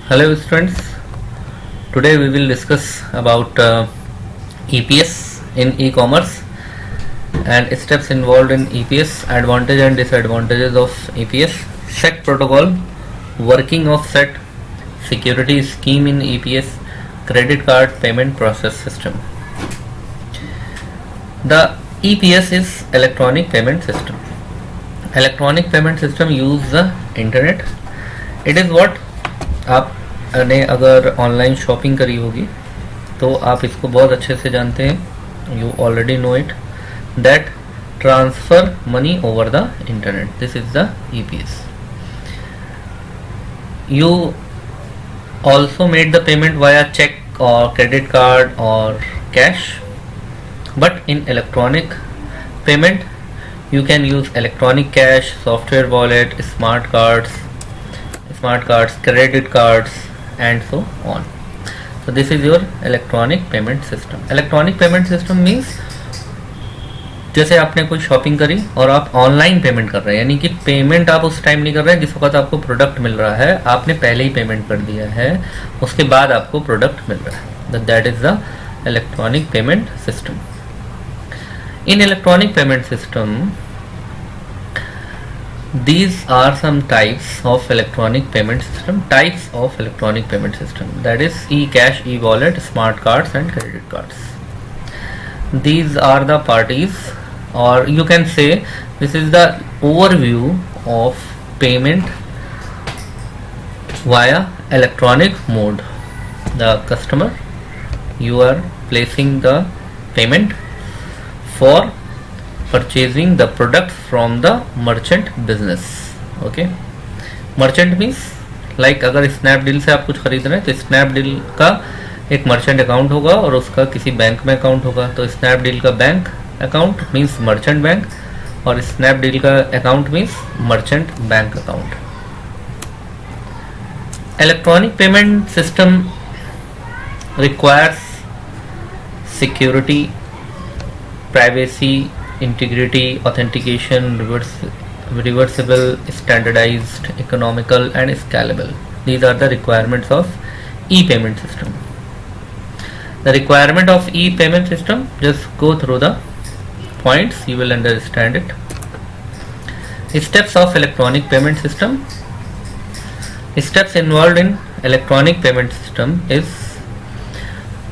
Hello students, today we will discuss about EPS in e-commerce and steps involved in EPS, advantage and disadvantages of EPS, SET protocol, working of SET, security scheme in EPS, credit card payment process system. The EPS is electronic payment system. Electronic payment system use the internet. It is what आपने अगर online shopping करी होगी तो आप इसको बहुत अच्छे से जानते हैं. You already know it that transfer money over the internet. This is the EPS. You also made the payment via check or credit card or cash, but in electronic payment you can use electronic cash, software wallet, smart cards, credit cards and so on. So this is your electronic payment system. Electronic payment system means जैसे आपने कोई shopping करी और आप online payment कर रहे हैं, यानी कि पेमेंट आप उस टाइम नहीं कर रहे हैं जिस वक्त आपको प्रोडक्ट मिल रहा है, आपने पहले ही पेमेंट कर दिया है, उसके बाद आपको प्रोडक्ट मिल रहा है. That is the electronic payment system. In electronic payment system these are some types of electronic payment system. Types of electronic payment system, that is e-cash, e-wallet, smart cards and credit cards. These are the parties, or you can say this is the overview of payment via electronic mode. The customer, you are placing the payment for purchasing the product from the merchant business. Okay, merchant means like अगर Snapdeal से आप कुछ खरीद रहे हैं तो Snapdeal का एक मर्चेंट अकाउंट होगा और उसका किसी बैंक में अकाउंट होगा. तो स्नैपडील का bank account means merchant bank और स्नैपडील का account means merchant bank account. Electronic payment system requires security, privacy, integrity, authentication, reversible, standardized, economical and scalable. These are the requirements of e-payment system. The requirement of e-payment system, just go through the points, you will understand it. Steps of electronic payment system. Steps involved in electronic payment system is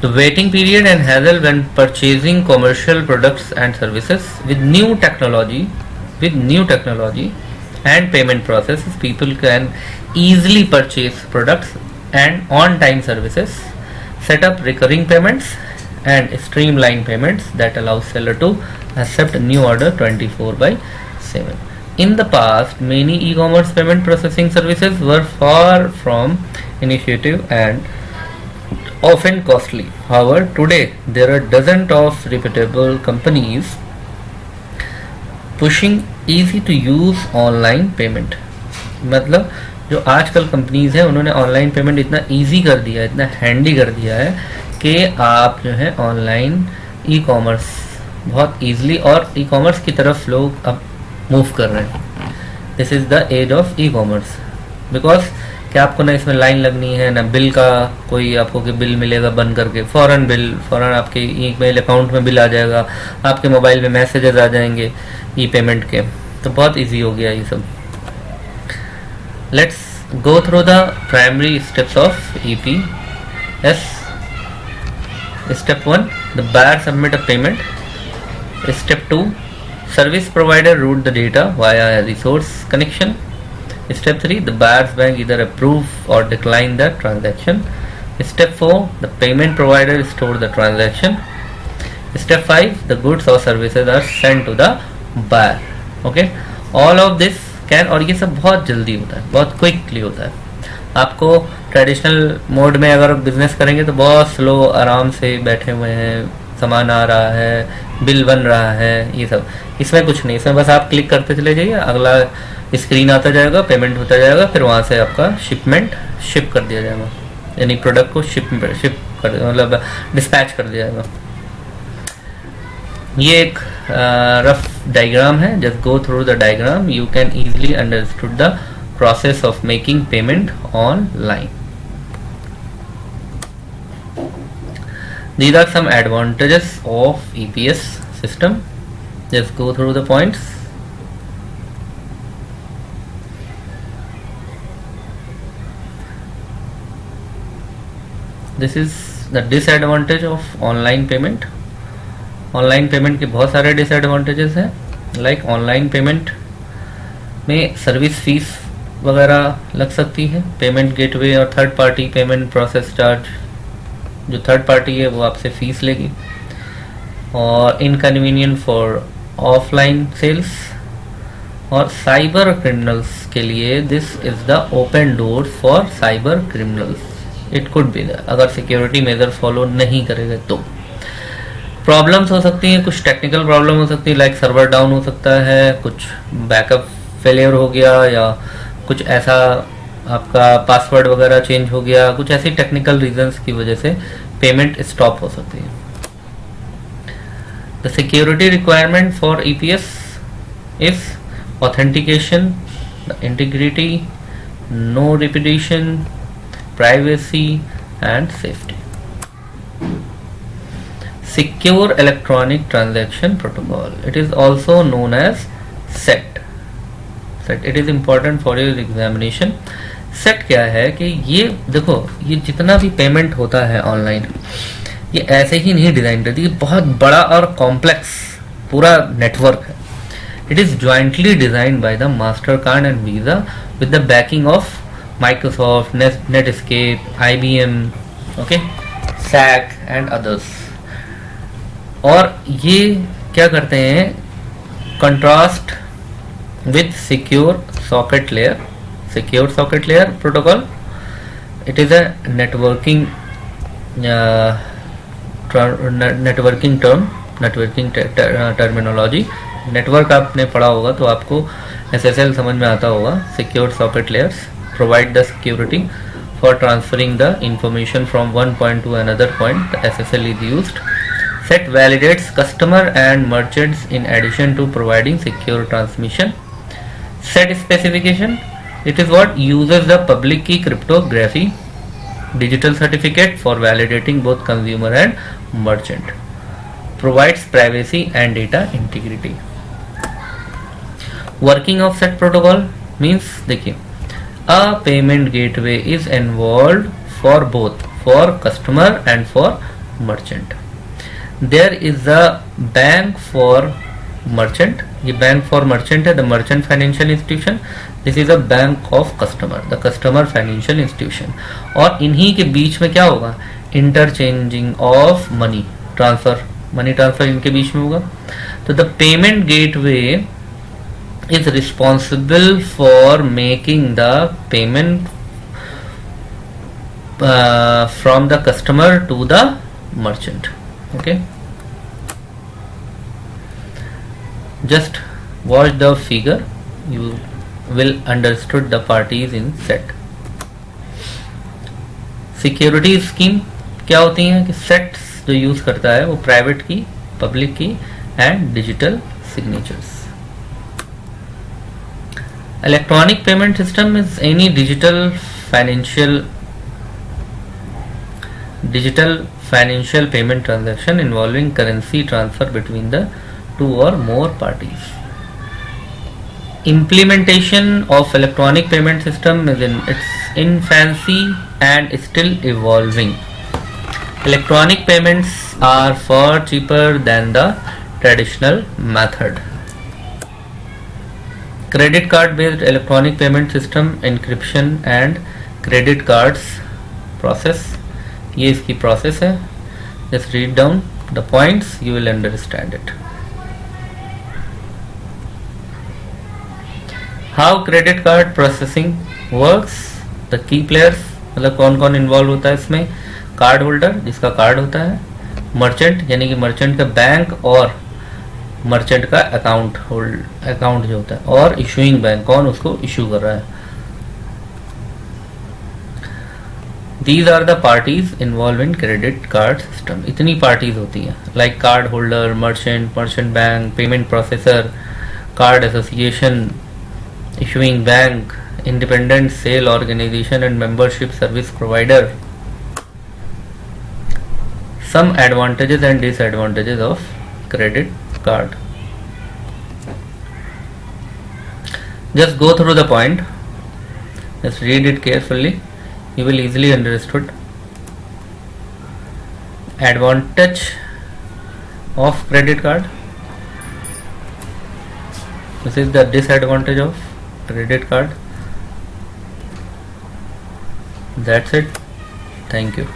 the waiting period and hassle when purchasing commercial products and services. With new technology and payment processes, people can easily purchase products and on-time services, set up recurring payments and streamline payments that allow seller to accept new order 24/7. In the past, many e-commerce payment processing services were far from intuitive and often costly. However, today there are dozens of reputable companies pushing easy to use online payment. मतलब जो आजकल companies हैं उन्होंने online payment इतना easy कर दिया है, इतना हैंडी कर दिया है कि आप जो है ऑनलाइन ई कॉमर्स बहुत ईजिली और ई कॉमर्स की तरफ लोग अब मूव कर रहे हैं. This is the age of e commerce because कि आपको ना इसमें लाइन लगनी है, ना बिल का कोई आपको कि बिल मिलेगा बन करके, फ़ौरन आपके ईमेल अकाउंट में बिल आ जाएगा, आपके मोबाइल में मैसेजेस आ जाएंगे ई पेमेंट के. तो बहुत इजी हो गया ये सब. Let's go through the primary steps of EPS. Step 1, the buyer submit a payment. Step 2, service provider route the data via a resource connection. Step 3, the buyer's bank either approve or decline the transaction. Step 4, the payment provider store the transaction. Step 5, the goods or services are sent to the buyer. Okay, all of this can, और ये सब बहुत जल्दी होता है, बहुत quickly होता है. आपको ट्रेडिशनल मोड में अगर बिजनेस करेंगे तो बहुत स्लो, आराम से बैठे हुए हैं, सामान आ रहा है, बिल बन रहा है, ये सब. इसमें कुछ नहीं, इसमें बस आप क्लिक करते चले जाइए, अगला स्क्रीन आता जाएगा, पेमेंट होता जाएगा, फिर वहाँ से आपका शिपमेंट शिप कर दिया जाएगा, यानी प्रोडक्ट को शिप कर मतलब डिस्पैच कर दिया जाएगा. ये एक रफ डायग्राम है. Just go through the diagram, you can easily understood the process of making payment online. These are some advantages of EPS system. Just go through the points. This is the disadvantage of online payment. Online payment के बहुत सारे disadvantages हैं. Like online payment में service fees वगैरह लग सकती है. Payment gateway और third party payment process charge, जो थर्ड पार्टी है वो आपसे फीस लेगी. और इनकन्वीनियंट फॉर ऑफलाइन सेल्स. और साइबर क्रिमिनल्स के लिए this is the open door for cyber criminals. It could be अगर सिक्योरिटी मेजर फॉलो नहीं करेंगे तो प्रॉब्लम्स हो सकती हैं. कुछ टेक्निकल प्रॉब्लम हो सकती है, लाइक सर्वर डाउन हो सकता है, कुछ बैकअप फेलियर हो गया, या कुछ ऐसा आपका पासवर्ड वगैरह चेंज हो गया. कुछ ऐसी टेक्निकल रीजंस की वजह से पेमेंट स्टॉप हो सकती है. The security requirement for EPS is authentication, the integrity, no repetition, privacy and safety. Secure Electronic Transaction Protocol. It is also known as SET. SET. It is important for your examination. SET क्या है कि ये देखो, ये जितना भी payment होता है ऑनलाइन, ये ऐसे ही नहीं डिजाइन करती. ये बहुत बड़ा और कॉम्प्लेक्स पूरा नेटवर्क है. It is jointly designed by the Mastercard and Visa with the backing of Microsoft, Netscape, IBM, okay, SAC and others. और ये क्या करते हैं, contrast with secure socket layer protocol. It is a networking terminology. Network आपने पढ़ा होगा तो आपको SSL समझ में आता होगा. Secure socket layers provide the security for transferring the information from one point two another point. SSL is used. SET validates customer and merchants in addition to providing secure transmission. SET specification, it is what uses the public key cryptography digital certificate for validating both consumer and merchant. Provides privacy and data integrity. Working of SET protocol means, देखिए, a payment gateway is involved for both, for customer and for merchant. There is a bank for merchant. ये bank for merchant है, the merchant financial institution. This is a bank of customer, the customer financial institution. और इन्हीं के बीच में क्या होगा, interchanging of money transfer इनके बीच में होगा. तो the payment gateway is responsible for making the payment from the customer to the merchant. Okay, just watch the figure, you will understood the parties in SET. Security scheme क्या होती है कि SET जो use करता है वो private की, public की and digital signatures. Electronic payment system is any digital financial payment transaction involving currency transfer between the two or more parties. Implementation of electronic payment system is in its infancy and still evolving. Electronic payments are far cheaper than the traditional method. Credit card based electronic payment system, encryption and credit cards process. ये इसकी process है. Just read down the points, you will understand it. How credit card processing works. The key players, मतलब कौन कौन involve होता है इसमें. Card holder, जिसका कार्ड होता है. मर्चेंट, यानी कि मर्चेंट का बैंक और मर्चेंट का अकाउंट जो होता है. और इशूइंग बैंक, कौन उसको इशू कर रहा है. These are the parties involved in credit card system. इतनी parties होती हैं, like card holder, merchant bank, payment processor, card association, issuing bank, independent sale organization and membership service provider. some advantages and disadvantages of credit card. Just go through the point, just read it carefully, you will easily understood. Advantage of credit card, this is the disadvantage of credit card. That's it. Thank you.